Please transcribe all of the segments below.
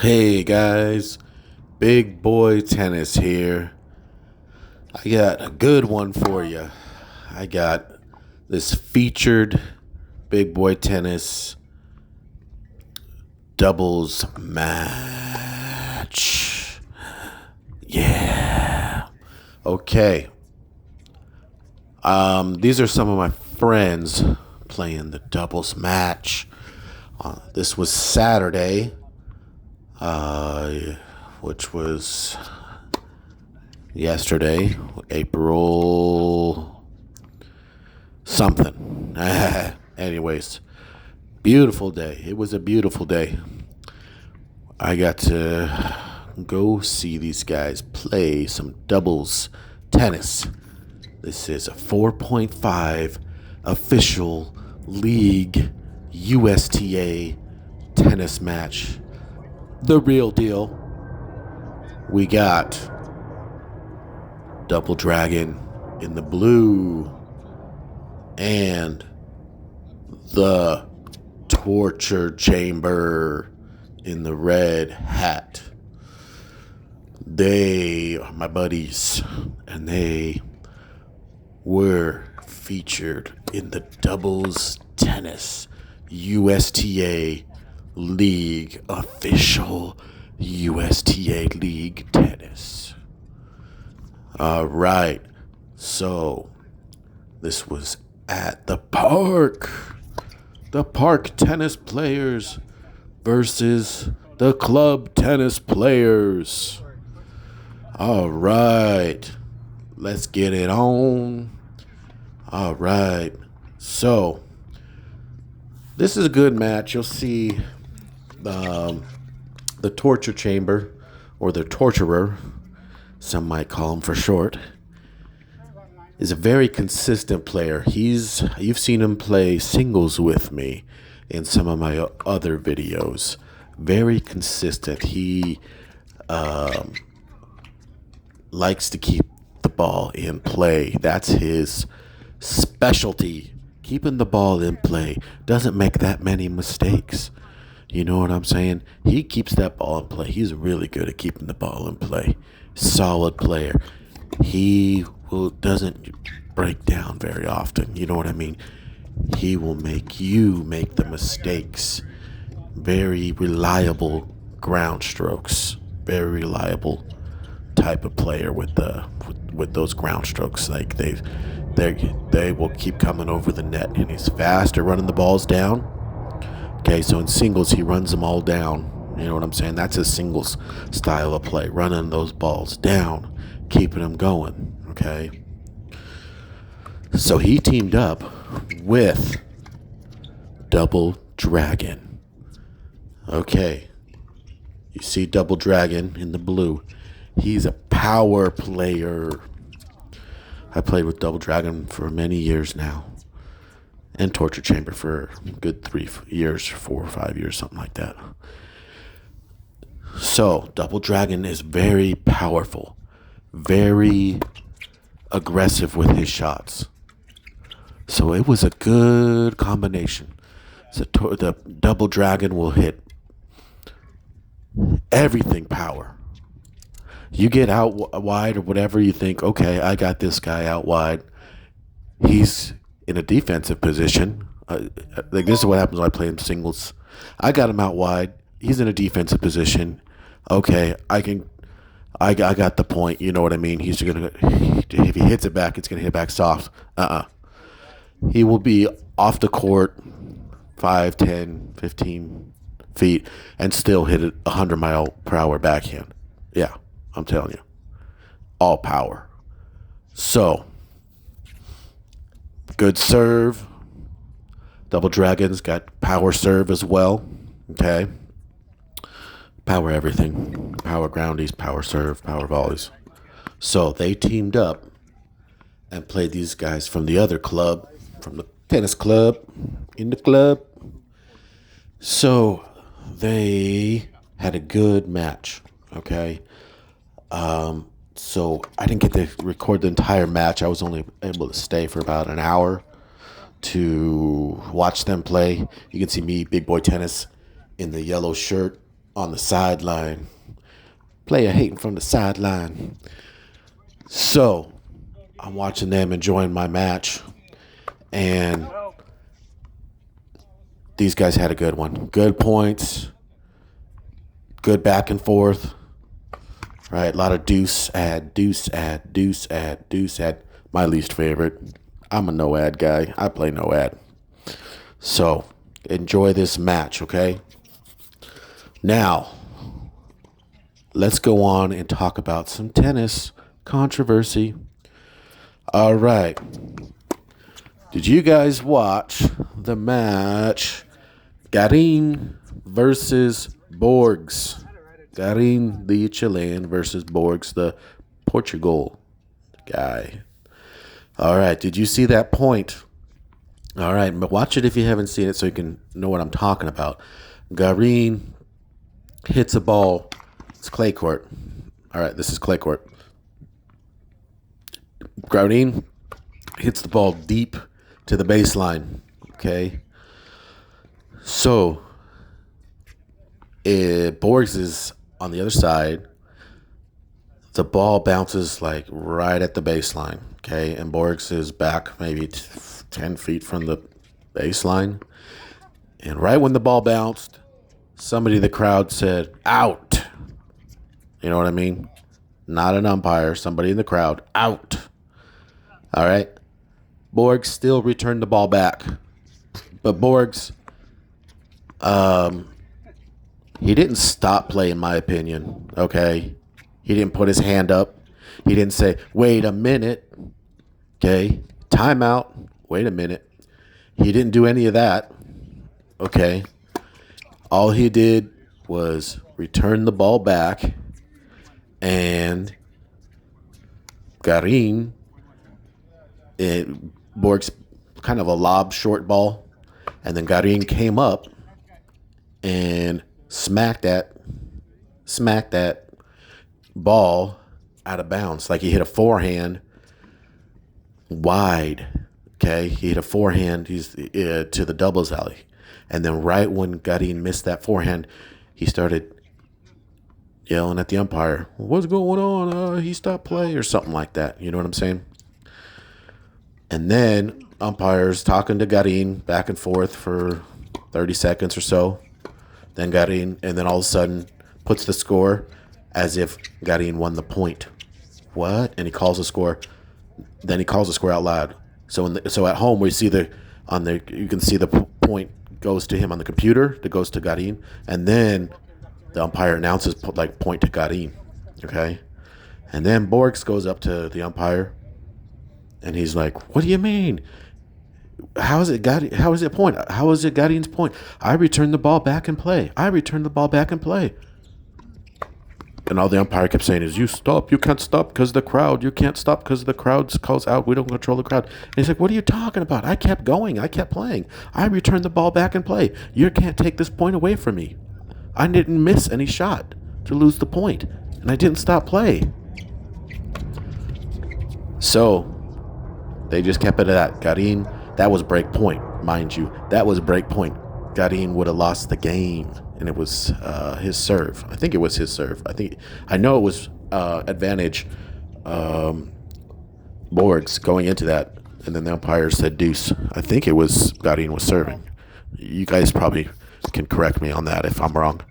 Hey guys, Big Boy Tennis here. I got a good one for you. I got this featured Big Boy Tennis doubles match. Yeah. Okay. These are some of my friends playing the doubles match. This was Saturday, which was yesterday, April something. Anyways, beautiful day. It was a beautiful day. I got to go see these guys play some doubles tennis. This is a 4.5 official league USTA tennis match. The real deal. We got Double Dragon in the blue and the Torture Chamber in the red hat. They are my buddies, and they were featured in the doubles tennis USTA League, official USTA League tennis. All right, so this was at the park tennis players versus the club tennis players. All right, let's get it on. All right, so this is a good match. You'll see the torture chamber, or the torturer, some might call him for short, is a very consistent player. You've seen him play singles with me in some of my other videos. Very consistent. He likes to keep the ball in play. That's his specialty. Keeping the ball in play. Doesn't make that many mistakes. You know what I'm saying? He keeps that ball in play. He's really good at keeping the ball in play. Solid player. He doesn't break down very often. You know what I mean? He will make you make the mistakes. Very reliable ground strokes. Very reliable type of player with those ground strokes. Like they will keep coming over the net, and he's fast at running the balls down. Okay, so in singles, he runs them all down. You know what I'm saying? That's his singles style of play, running those balls down, keeping them going. Okay, so he teamed up with Double Dragon. Okay, you see Double Dragon in the blue. He's a power player. I played with Double Dragon for many years now. And Torture Chamber for a good 3 years, 4 or 5 years, something like that. So, Double Dragon is very powerful. Very aggressive with his shots. So it was a good combination. So the Double Dragon will hit everything power. You get out wide or whatever, you think, okay, I got this guy out wide. He's in a defensive position. Like, this is what happens when I play in singles. I got him out wide. He's in a defensive position. Okay, I got the point. You know what I mean? He's gonna, if he hits it back, it's gonna hit back soft. He will be off the court 5, 10, 15 feet and still hit a 100-mile-per-hour backhand. Yeah, I'm telling you, all power. So, good serve. Double Dragon's got power serve as well. Okay, power everything. Power groundies, power serve, power volleys. So they teamed up and played these guys from the other club, from the tennis club, in the club. So they had a good match. Okay. So I didn't get to record the entire match. I was only able to stay for about an hour to watch them play. You can see me, Big Boy Tennis, in the yellow shirt on the sideline. Player hating from the sideline. So I'm watching them enjoying my match, and these guys had a good one. Good points, good back and forth. Right, a lot of deuce ad, deuce ad, deuce ad, deuce ad. My least favorite. I'm a no ad guy. I play no ad. So enjoy this match, okay? Now, let's go on and talk about some tennis controversy. All right. Did you guys watch the match Garin versus Borgs? Garin, the Chilean, versus Borgs, the Portugal guy. All right. Did you see that point? All right. But watch it if you haven't seen it so you can know what I'm talking about. Garin hits a ball. It's clay court. All right. This is clay court. Garin hits the ball deep to the baseline. Okay. So, Borgs is on the other side. The ball bounces like right at the baseline. Okay. And Borgs is back maybe 10 feet from the baseline. And right when the ball bounced, somebody in the crowd said, out. You know what I mean? Not an umpire. Somebody in the crowd, out. All right. Borgs still returned the ball back. But Borgs, he didn't stop play, in my opinion. Okay. He didn't put his hand up. He didn't say, wait a minute. Okay. Timeout. Wait a minute. He didn't do any of that. Okay. All he did was return the ball back, and Garin, Borg's kind of a lob short ball, and then Garin came up and smacked that ball out of bounds. Like he hit a forehand wide. Okay, he hit a forehand. He's to the doubles alley, and then right when Garin missed that forehand, he started yelling at the umpire, "What's going on? He stopped play," or something like that. You know what I'm saying? And then umpires talking to Garin back and forth for 30 seconds or so. Then Garin, and then all of a sudden puts the score as if Garin won the point. What? And he calls the score. Then he calls the score out loud. So at home we see you can see the point goes to him on the computer. That goes to Garin, and then the umpire announces point to Garin. Okay, and then Borgs goes up to the umpire, and he's like, "What do you mean? How is it Garin? How is it point? How is it Garin's point? I returned the ball back in play. I returned the ball back in play." And all the umpire kept saying is, "You stop. You can't stop because the crowd. You can't stop because the crowd calls out. We don't control the crowd." And he's like, "What are you talking about? I kept going. I kept playing. I returned the ball back in play. You can't take this point away from me. I didn't miss any shot to lose the point, and I didn't stop play." So they just kept it at that. Garin, that was break point, mind you. That was break point. Garin would have lost the game, and it was his serve. I think it was his serve. I know it was advantage Borgs going into that, and then the umpire said deuce. I think it was Garin was serving. You guys probably can correct me on that if I'm wrong.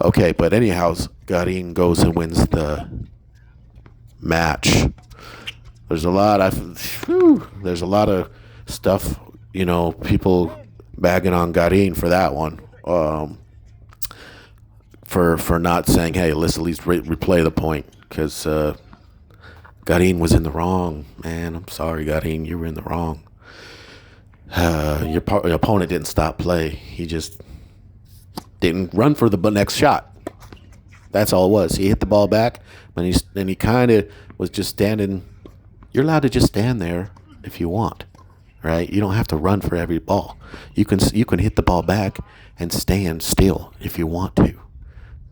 Okay, but anyhow, Garin goes and wins the match. There's a lot of stuff, people bagging on Garin for that one. For not saying, hey, let's at least replay the point, because Garin was in the wrong, man. I'm sorry, Garin, you were in the wrong. Your opponent didn't stop play. He just didn't run for the next shot. That's all it was. He hit the ball back, and he kind of was just standing. You're allowed to just stand there if you want, right? You don't have to run for every ball. You can hit the ball back and stand still if you want to.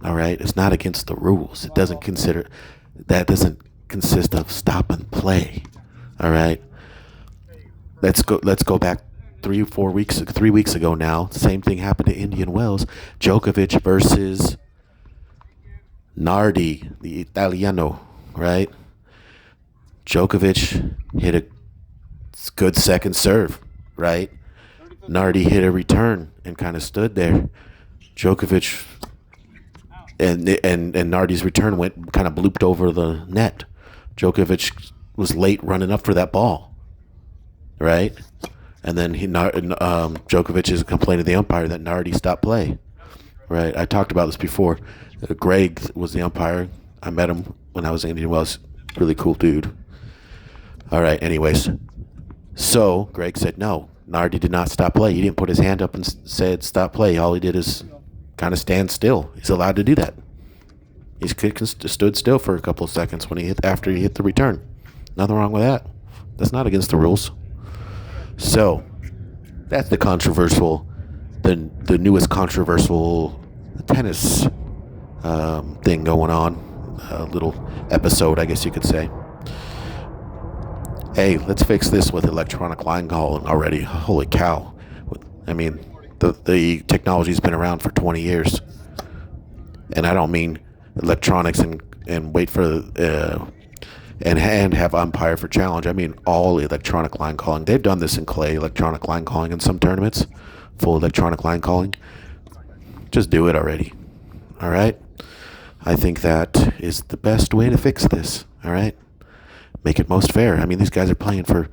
All right, it's not against the rules. It doesn't consist of stop and play. All right. Let's go back 3 weeks ago now. Same thing happened to Indian Wells. Djokovic versus Nardi, the Italiano, right? Djokovic hit a good second serve, right? Nardi hit a return and kind of stood there. Djokovic and Nardi's return went kind of blooped over the net. Djokovic was late running up for that ball, right? And then Djokovic is complaining to the umpire that Nardi stopped play, right? I talked about this before. Greg was the umpire. I met him when I was in Indian Wells. Really cool dude. All right, anyways. So Greg said, no, Nardi did not stop play. He didn't put his hand up and said stop play. All he did is kind of stand still. He's allowed to do that. He stood still for a couple of seconds after he hit the return. Nothing wrong with that. That's not against the rules. So that's the newest controversial tennis thing going on. A little episode, I guess you could say. Hey, let's fix this with electronic line calling already. Holy cow. I mean, the technology's been around for 20 years. And I don't mean electronics and wait for and have umpire for challenge. I mean all electronic line calling. They've done this in clay, electronic line calling in some tournaments. Full electronic line calling. Just do it already. All right? I think that is the best way to fix this. All right? Make it most fair. I mean, these guys are playing for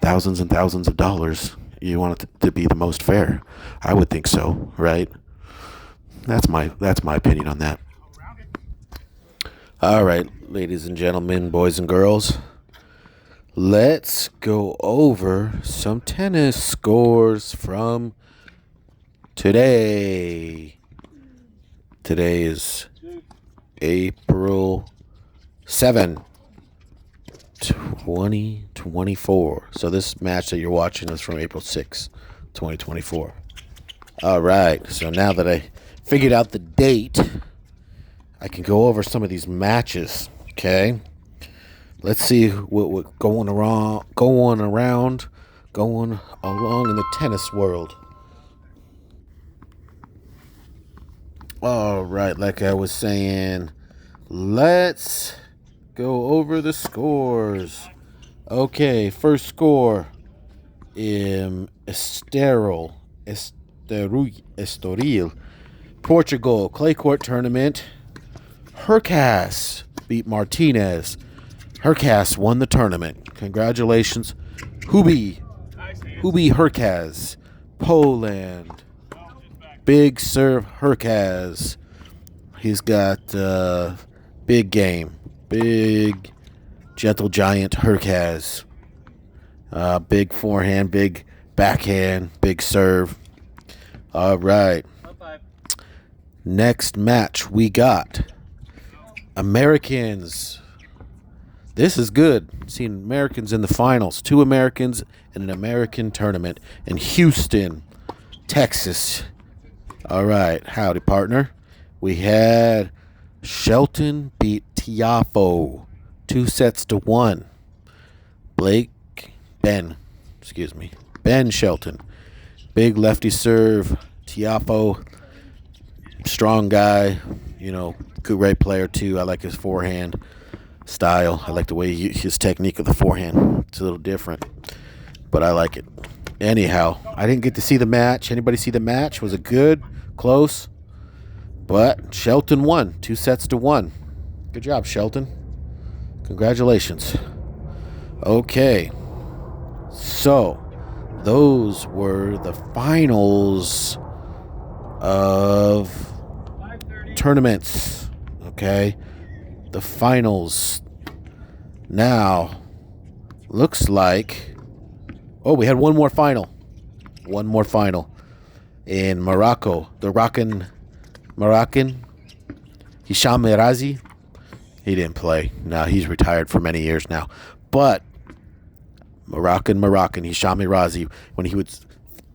thousands and thousands of dollars. You want it to be the most fair. I would think so, right? That's my opinion on that. All right, ladies and gentlemen, boys and girls, let's go over some tennis scores from today. Today is April 7, 2024. So this match that you're watching is from April 6, 2024. All right, so now that I figured out the date, I can go over some of these matches, okay? Let's see what going along in the tennis world. All right, like I was saying, let's go over the scores. Okay, first score, Estoril, Portugal, clay court tournament. Hercas beat Martinez. Hercas won the tournament. Congratulations. Hubi Hercas, Poland. Big serve Hercas. He's got big game. Big gentle giant Hercas. Big forehand, big backhand, big serve. All right. Next match we got Americans. This is good. Seeing Americans in the finals. 2 Americans in an American tournament in Houston, Texas. All right. Howdy, partner. We had Shelton beat Tiafoe 2-1. Ben Shelton. Big lefty serve. Tiafoe, strong guy. Good great player too. I like his forehand style. I like the way his technique of the forehand. It's a little different, but I like it. Anyhow, I didn't get to see the match. Anybody see the match? Was it good? Close? But Shelton won 2-1. Good job, Shelton. Congratulations. Okay. So, those were the finals of tournaments. Okay. The finals. Now, looks like... Oh, we had one more final. In Morocco. The Moroccan, Hisham Razi. He didn't play. No, he's retired for many years now. But Moroccan, Hisham Razi, when he would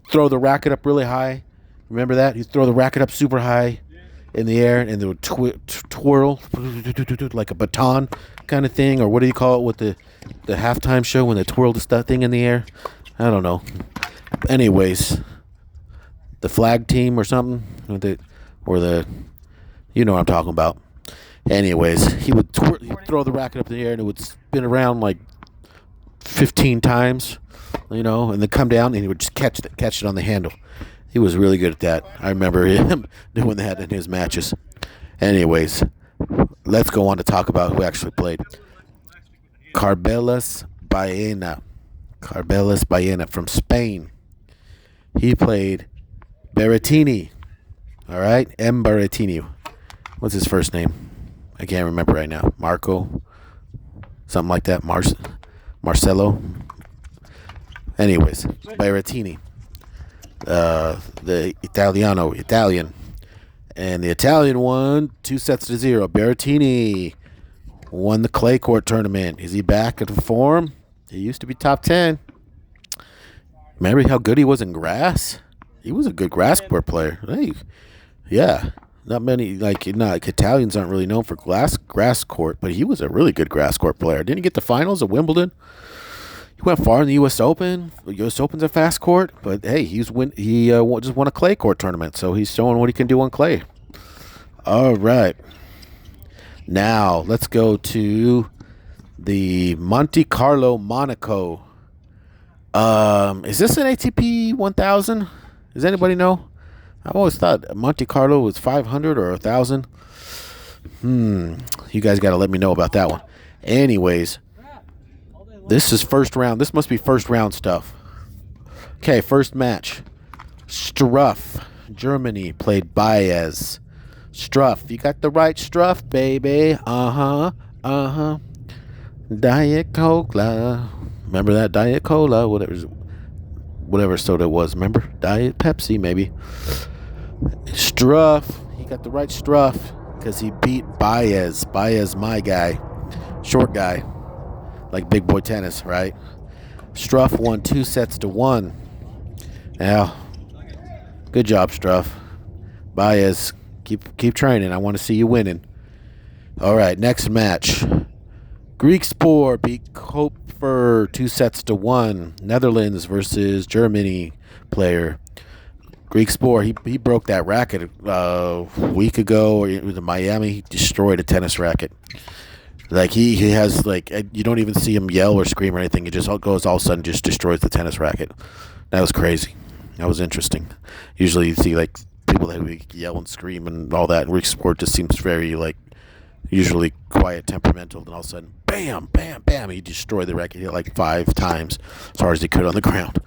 throw the racket up really high, remember that? He'd throw the racket up super high in the air, and they would twirl like a baton kind of thing, or what do you call it with the halftime show when they twirl the thing in the air? I don't know. Anyways, the flag team or something, or the you know what I'm talking about. Anyways, he'd throw the racket up in the air and it would spin around like 15 times, and then come down and he would just catch it on the handle. He was really good at that. I remember him doing that in his matches. Anyways, let's go on to talk about who actually played. Carbelas Baena. Carbelas Baena from Spain. He played Berrettini. All right? M. Berrettini. What's his first name? I can't remember right now. Marco? Something like that. Marcelo? Anyways, Berrettini. The Italian. And the Italian won 2-0. Berrettini won the clay court tournament. Is he back at form? He used to be top 10. Remember how good he was in grass? He was a good grass court player. Hey, yeah. Not many, Italians aren't really known for grass court, but he was a really good grass court player. Didn't he get the finals at Wimbledon? He went far in the U.S. Open. The U.S. Open's a fast court, but hey, he just won a clay court tournament, so he's showing what he can do on clay. All right. Now, let's go to the Monte Carlo Monaco. Is this an ATP 1000? Does anybody know? I've always thought Monte Carlo was 500 or 1,000. You guys got to let me know about that one. Anyways, this is first round. This must be first round stuff. Okay, first match. Struff, Germany, played Baez. Struff, you got the right Struff, baby. Diet Cola. Remember that? Diet Cola, whatever soda it was. Remember? Diet Pepsi, maybe. Struff, he got the right Struff because he beat Baez. Baez, my guy. Short guy. Like big boy tennis, right? Struff won 2-1. Now, good job, Struff. Baez, keep training. I want to see you winning. All right, next match. Greek Spore beat Koper 2-1. Netherlands versus Germany player. Greek Spore, he broke that racket a week ago. It was in Miami. He destroyed a tennis racket. Like he has you don't even see him yell or scream or anything. He just goes all of a sudden just destroys the tennis racket. That was crazy. That was interesting. Usually you see people that yell and scream and all that. Greek Spore just seems very usually quiet, temperamental, and all of a sudden, bam, bam, bam, he destroyed the racket. He hit 5 times as hard as he could on the ground.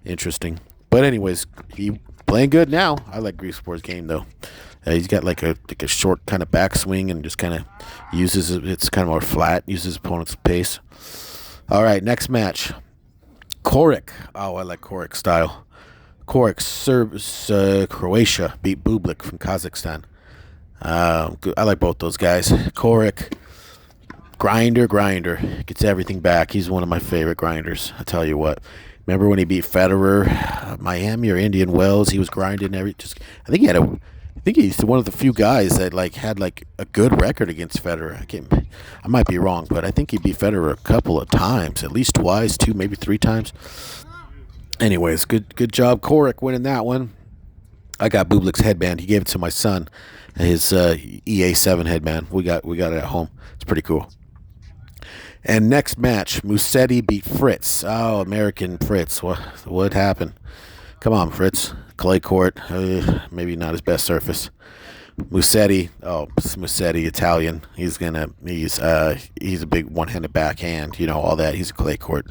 Interesting. But anyways, he playing good now. I like Greek Spore's game though. He's got a short kind of backswing and just kind of uses it's kind of more flat, uses his opponent's pace. All right, next match. Koric. Oh, I like Koric style. Koric serves Croatia, beat Bublik from Kazakhstan. I like both those guys. Koric, grinder, gets everything back. He's one of my favorite grinders. I tell you what. Remember when he beat Federer, Miami or Indian Wells? He was grinding I think he's one of the few guys that had a good record against Federer. I might be wrong, but I think he beat Federer a couple of times, at least twice, 2, maybe 3 times. Anyways, good job, Koric, winning that one. I got Bublik's headband. He gave it to my son. His EA7 headband. We got it at home. It's pretty cool. And next match, Musetti beat Fritz. Oh, American Fritz. What happened? Come on, Fritz. Clay court. Maybe not his best surface. Musetti, Italian. He's a big one-handed backhand. All that. He's a clay court.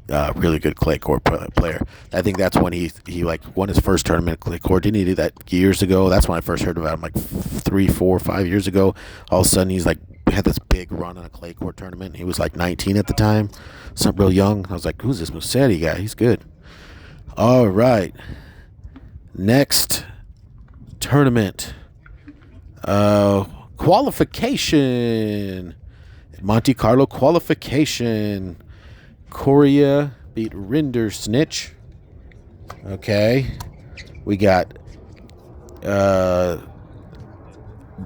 Really good clay court player. I think that's when he won his first tournament clay court. Didn't he do that years ago? That's when I first heard about him, 3, 4, 5 years ago. All of a sudden, he's had this big run on a clay court tournament. He was 19 at the time, something real young. I was like, who's this Musetti guy? He's good. All right, next tournament, qualification, Monte Carlo qualification. Korea beat Rindersnitch. Okay. We got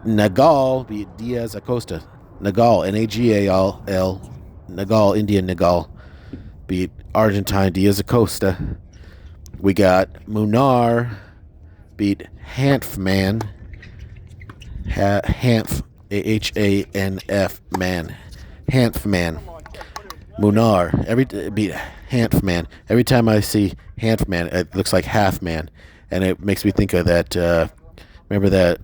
Nagal beat Diaz Acosta. Nagal, Nagal, Nagal, Indian Nagal beat Argentine Diaz Acosta. We got Munar beat Hanfman. Hanf Hanf man. Hanf man. Munar. Be Hanf man. Every time I see Hanf man, it looks like half man, and it makes me think of that. Remember that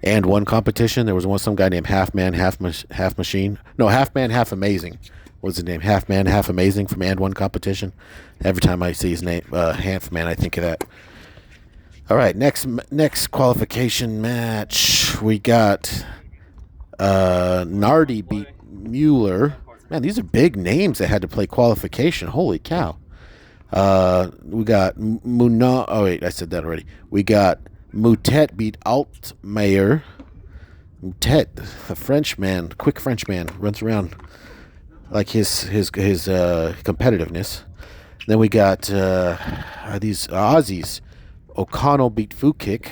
and one competition? There was some guy named Half Man, Half Machine. No, Half Man, Half Amazing. What was his name? Half Man, Half Amazing from and one competition. Every time I see his name, Half Man, I think of that. All right, next qualification match, we got Nardi beat Mueller. Man, these are big names that had to play qualification. Holy cow. We got Muna. Oh, wait, I said that already. We got Moutet beat Altmaier. Moutet, a Frenchman, quick Frenchman, runs around like his competitiveness. Then we got these Aussies. O'Connell beat Fukik.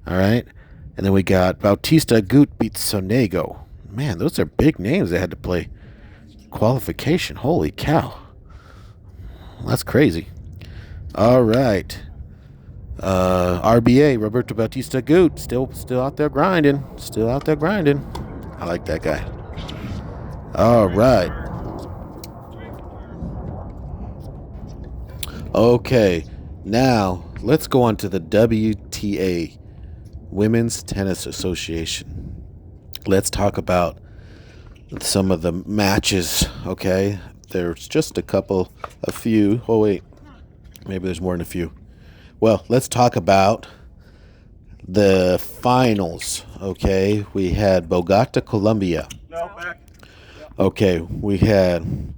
All right. And then we got Bautista Agut beat Sonego. Man, those are big names that had to play qualification. Holy cow. That's crazy. All right. RBA, Roberto Bautista Agut, still out there grinding. Still out there grinding. I like that guy. All right. Okay. Now, let's go on to the WTA, Women's Tennis Association. Let's talk about some of the matches, okay? There's just a few. Oh, wait. Maybe there's more than a few. Well, let's talk about the finals, okay? We had Bogota, Colombia. No, back. Okay, we had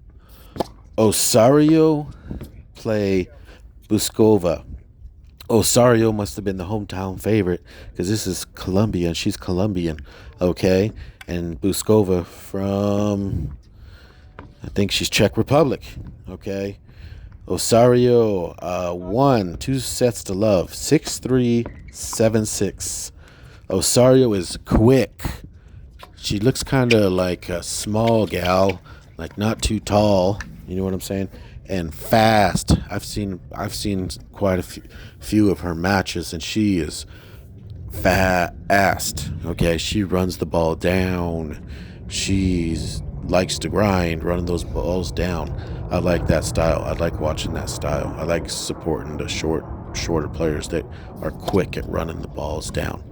Osario play Buskova. Osario must have been the hometown favorite because this is Colombia and she's Colombian, okay? And Buskova from, I think she's Czech Republic, okay? Osario won 2 sets to love, 6-3, 7-6. Osario is quick. She looks kind of like a small gal, like not too tall. You know what I'm saying? And fast. I've seen quite a few of her matches, and she is fast. Okay, she runs the ball down. She likes to grind, running those balls down. I like that style. I like watching that style. I like supporting the shorter players that are quick at running the balls down.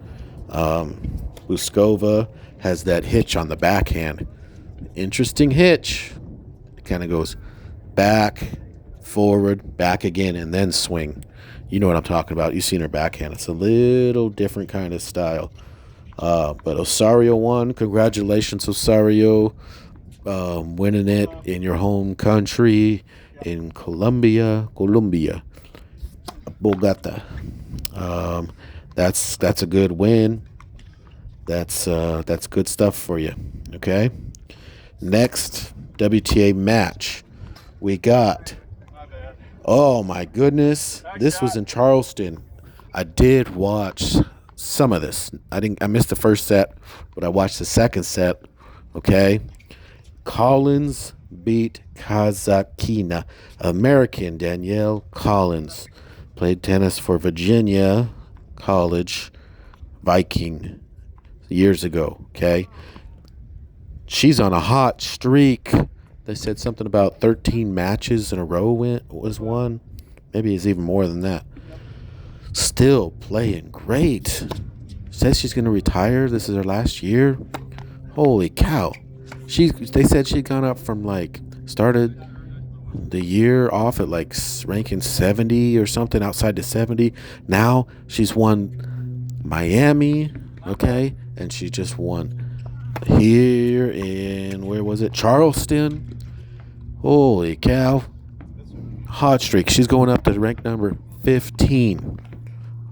Buskova has that hitch on the backhand. Interesting hitch. It kind of goes back, forward, back again, and then swing. You know what I'm talking about. You've seen her backhand. It's a little different kind of style. But Osario won. Congratulations, Osario. Winning it in your home country in Colombia. Bogota. That's a good win. That's good stuff for you. Okay. Next WTA match. We got, oh my goodness, this was in Charleston. I did watch some of this. I missed the first set, but I watched the second set. Okay. Collins beat Kazakina. American Danielle Collins played tennis for Virginia College Viking years ago. Okay. She's on a hot streak. They said something about 13 matches in a row was won. Maybe it's even more than that. Still playing great. Says she's going to retire. This is her last year. Holy cow. They said she'd gone up from started the year off at ranking 70 or something, outside the 70. Now she's won Miami, okay? And she just won here in, where was it? Charleston. Holy cow. Hot streak. She's going up to rank number 15.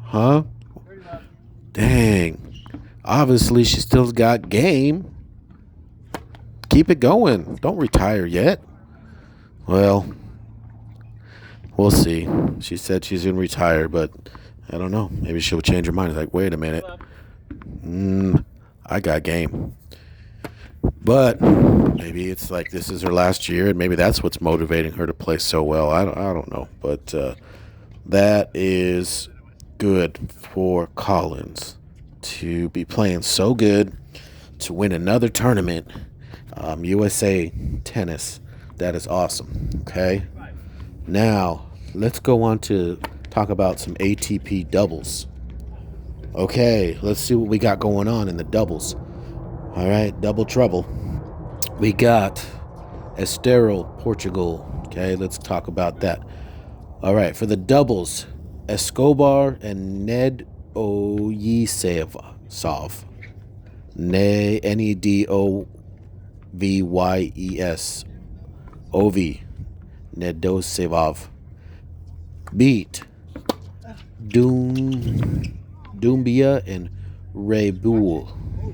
Huh? Dang. Obviously, she still got game. Keep it going. Don't retire yet. Well, we'll see. She said she's going to retire, but I don't know. Maybe she'll change her mind. It's like, wait a minute. I got game. But maybe it's like this is her last year, and maybe that's what's motivating her to play so well. I don't know. But that is good for Collins to be playing so good to win another tournament. USA tennis. That is awesome. Okay. Now, let's go on to talk about some ATP doubles. Okay, let's see what we got going on in the doubles. All right, double trouble. We got Estero, Portugal. Okay, let's talk about that. All right, for the doubles, Escobar and Ned Oyisevov. Nedovvyes. Ovi. Nedosevov beat Doumbia and Rebul.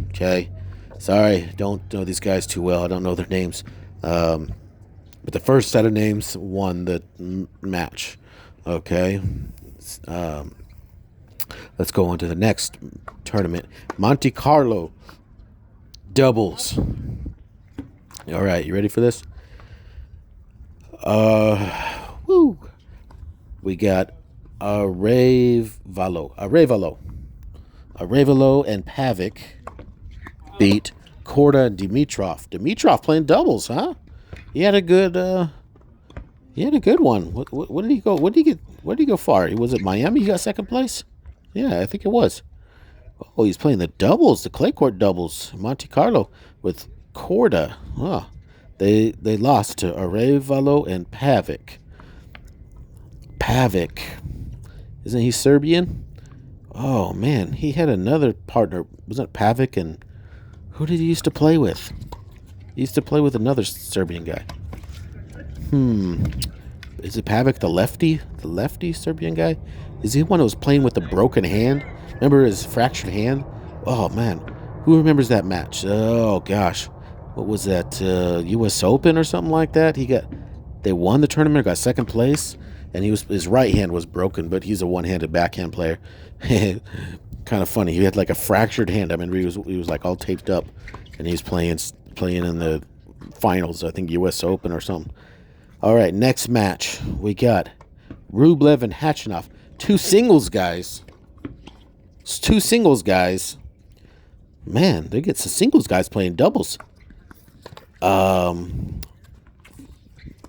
Okay, sorry, don't know these guys too well. I don't know their names. But the first set of names won the match. Okay, let's go on to the next tournament. Monte Carlo doubles. All right, you ready for this? Woo. We got Arevalo and Pavic beat Korda and Dimitrov. Dimitrov playing doubles, huh? He had a good one. What did he go? What did he get? Where did he go far? Was it Miami? He got second place. Yeah, I think it was. Oh, he's playing the doubles, the clay court doubles. Monte Carlo with Korda. Huh. They lost to Arevalo and Pavic. Pavic. Isn't he Serbian? Oh, man. He had another partner. Wasn't it Pavic? And who did he used to play with? He used to play with another Serbian guy. Is it Pavic, the lefty? The lefty Serbian guy? Is he the one who was playing with the broken hand? Remember his fractured hand? Oh, man. Who remembers that match? Oh, gosh. What was that? US Open or something like that? They won the tournament, got second place, and his right hand was broken, but he's a one-handed backhand player. Kind of funny. He had like a fractured hand. I mean, he was like all taped up, and he's playing in the finals. I think US Open or something. All right, next match we got Rublev and Khachanov, two singles guys. It's two singles guys. Man, they get some singles guys playing doubles.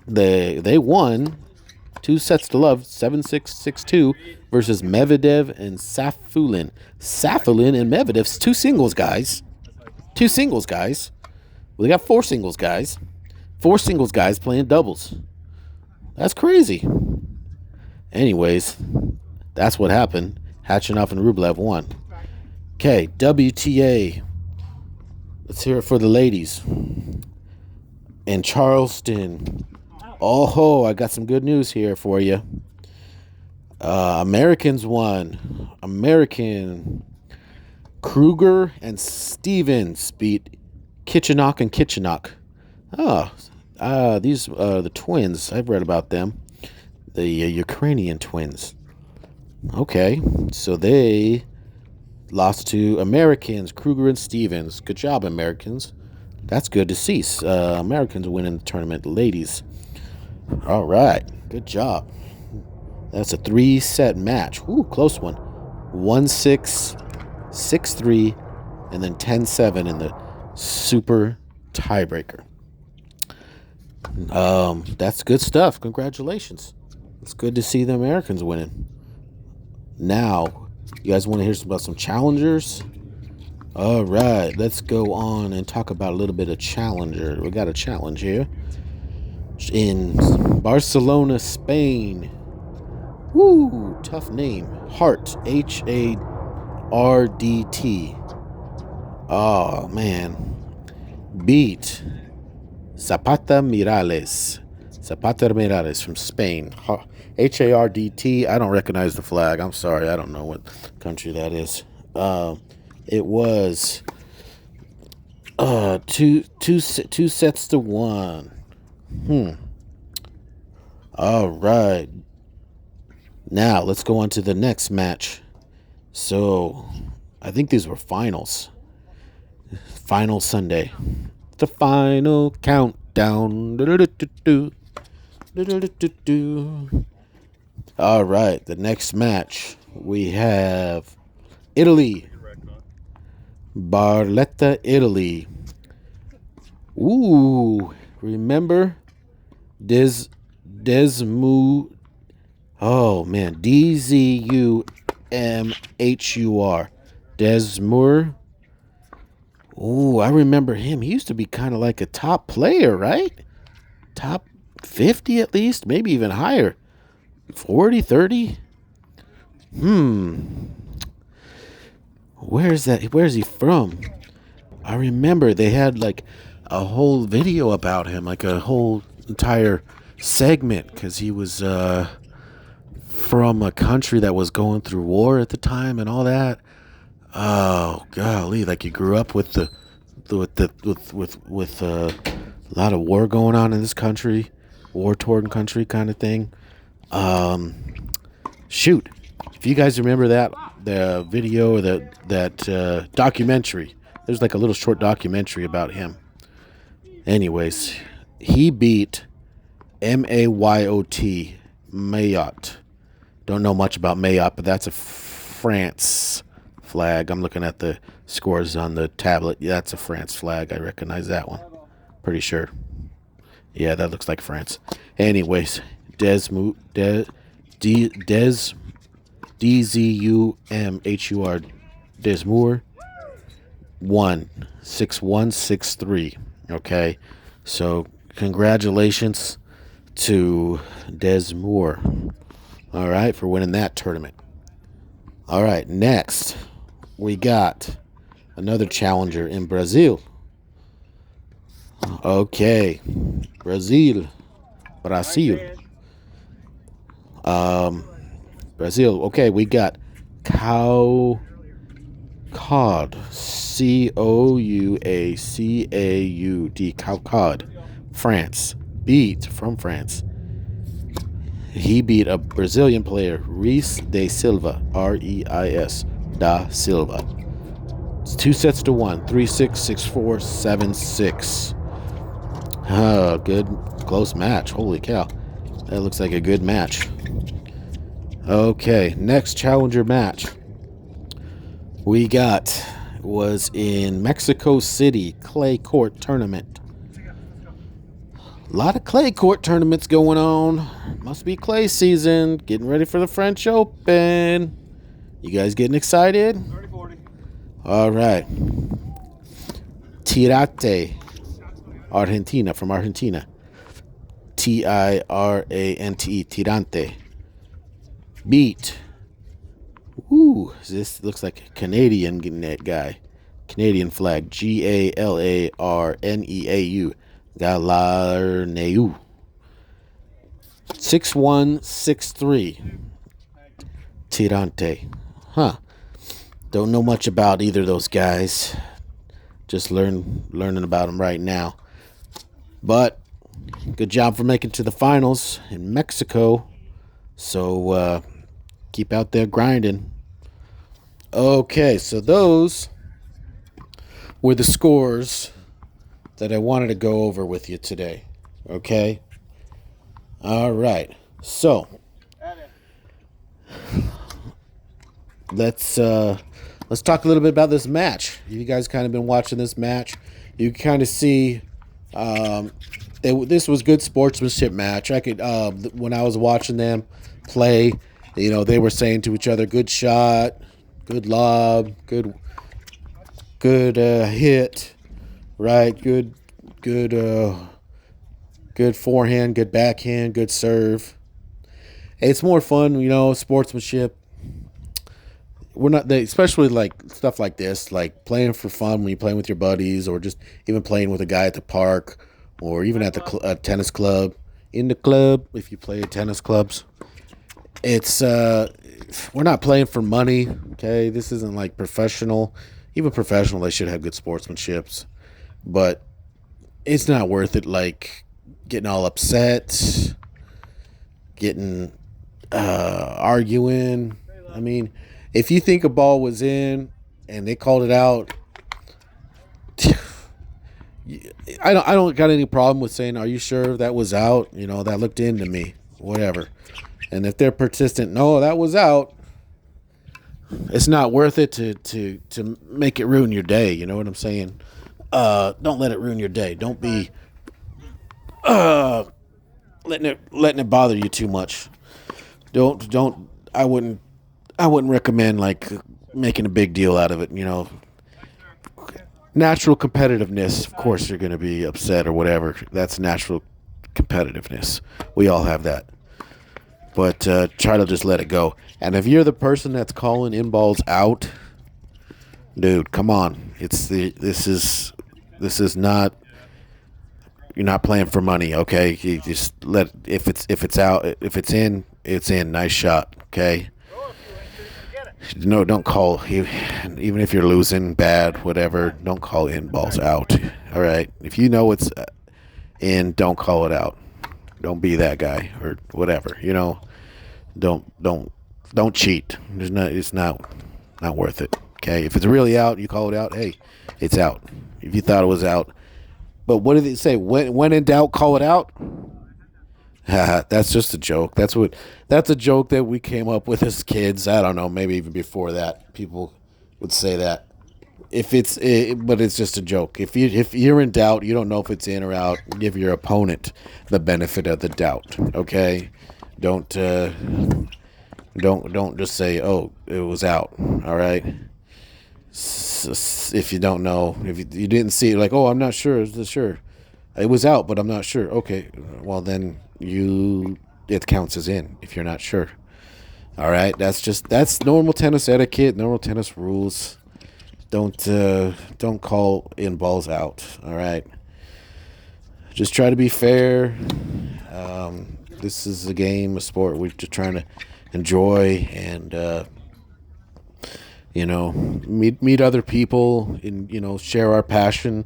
They won 2 sets to love, 7-6, 6-2 versus Medvedev and Safulin. Safulin and Medvedev, two singles guys. Two singles guys. Well, they got 4 singles guys. 4 singles guys playing doubles. That's crazy. Anyways, that's what happened. Khachanov and Rublev won. Okay, WTA. Let's hear it for the ladies. In Charleston. Oh, I got some good news here for you. Americans won. American Kruger and Stevens beat Kitchenok and Kitchenok. These the twins. I've read about them. The Ukrainian twins. Okay, so they lost to Americans, Kruger and Stevens. Good job, Americans. That's good to see. Americans winning the tournament, ladies. All right, good job. That's a 3-set match. Ooh, close one. 1-6, 6-3, and then 10-7 in the super tiebreaker. That's good stuff. Congratulations. It's good to see the Americans winning. Now, you guys want to hear about some challengers? All right, let's go on and talk about a little bit of challenger. We got a challenge here in Barcelona, Spain. Woo, tough name. Hart, Hardt. Oh, man. Beat Zapata Miralles from Spain. Hardt. I don't recognize the flag. I'm sorry. I don't know what country that is. It was 2 sets to 1. All right. Now let's go on to the next match. So I think these were finals. Final Sunday. The final countdown. All right. The next match we have Italy Barletta, Italy. Ooh, remember Desmu. Oh man, Dzumhur. Desmur. Ooh, I remember him. He used to be kind of like a top player, right? Top 50 at least, maybe even higher. 40, 30. Where's that? Where's he from? I remember they had like a whole video about him, like a whole entire segment, because he was from a country that was going through war at the time and all that. Oh golly, like you grew up with with a lot of war going on in this country, war torn country kind of thing. Shoot, if you guys remember that the video or that documentary, there's like a little short documentary about him. Anyways, he beat Mayot. Mayotte. Don't know much about Mayotte, but that's a France flag. I'm looking at the scores on the tablet. Yeah, that's a France flag. I recognize that one. Pretty sure. Yeah, that looks like France. Anyways, Dzumhur Desmour won 6-1, 6-3. Okay, so congratulations to Desmour. All right, for winning that tournament. All right, next we got another challenger in Brazil. Okay, Brazil. Brazil. Okay, we got Caucade. Couacaud. Caucade. France. From France. He beat a Brazilian player, Reis da Silva. Reis da Silva. It's 2-1. 3-6, 6-4, 7-6. Oh, good close match. Holy cow. That looks like a good match. Okay, next challenger match we got was in Mexico City clay court tournament. A lot of clay court tournaments going on. Must be clay season. Getting ready for the French Open. You guys getting excited? 30-40. All right. Tirante, Argentina, from Argentina. Tirante, Tirante. Beat. Ooh, this looks like a Canadian guy. Canadian flag. Galarneau. Galarneau. 6-1, 6-3. Tirante. Huh. Don't know much about either of those guys. Just learning about them right now. But good job for making it to the finals in Mexico. So keep out there grinding. Okay, so those were the scores that I wanted to go over with you today. Okay? All right. So let's talk a little bit about this match. You guys kind of been watching this match. You kind of see this was good sportsmanship match. I could when I was watching them play, they were saying to each other, "Good shot, good lob, good hit, right? Good forehand, good backhand, good serve." It's more fun, sportsmanship. We're not especially like stuff like this, like playing for fun when you're playing with your buddies, or just even playing with a guy at the park, or even at the tennis club, in the club if you play at tennis clubs. It's we're not playing for money. Okay, this isn't like professional. Even professional, they should have good sportsmanships, but it's not worth it. Like getting all upset, getting arguing. I mean, if you think a ball was in and they called it out, I don't got any problem with saying, "Are you sure that was out?" That looked into me, whatever. And if they're persistent, "No, that was out," It's not worth it to make it ruin your day. You know what I'm saying? Don't let it ruin your day. Don't be letting it bother you too much. Don't. I wouldn't recommend like making a big deal out of it. Natural competitiveness. Of course, you're going to be upset or whatever. That's natural competitiveness. We all have that. But try to just let it go. And if you're the person that's calling in balls out, dude, come on. This is not. You're not playing for money, okay? You just let if it's out, if it's in, it's in. Nice shot, okay? No, don't call even if you're losing bad, whatever. Don't call in balls out. All right. If you know it's in, don't call it out. Don't be that guy or whatever. Don't cheat. It's not worth it. Okay. If it's really out, you call it out. Hey, it's out. If you thought it was out, but what did it say? When in doubt, call it out. That's just a joke. That's a joke that we came up with as kids. I don't know, maybe even before that, people would say that. But it's just a joke. If you're in doubt, you don't know if it's in or out. Give your opponent the benefit of the doubt. Okay, don't don't just say, oh, it was out. All right. If you don't know, if you didn't see it, like, oh, I'm not sure. Sure, it was out, but I'm not sure. Okay, well then it counts as in if you're not sure. All right, that's normal tennis etiquette, normal tennis rules. Don't call in balls out. All right, just try to be fair. This is a game, a sport we're just trying to enjoy and meet other people and share our passion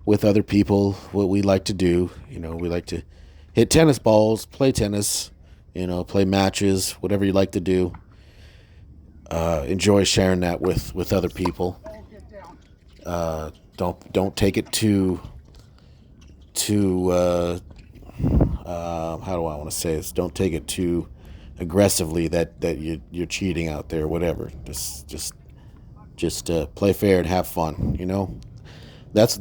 with other people. What we like to do, we like to hit tennis balls, play tennis, play matches, whatever you like to do. Enjoy sharing that with other people. Don't take it too how do I want to say this? Don't take it too aggressively that you're cheating out there, whatever. Just play fair and have fun. That's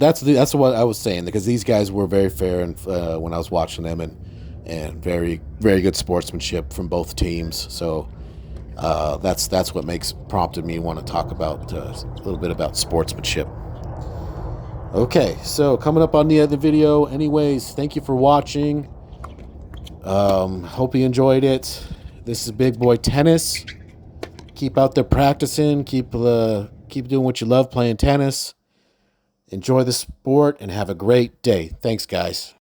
what I was saying, because these guys were very fair and when I was watching them, and very very good sportsmanship from both teams. So that's what prompted me want to talk about a little bit about sportsmanship. Okay, so coming up on the other video. Anyways, thank you for watching. Hope you enjoyed it. This is Big Boy Tennis. Keep out there practicing. Keep doing what you love, playing tennis. Enjoy the sport and have a great day. Thanks, guys.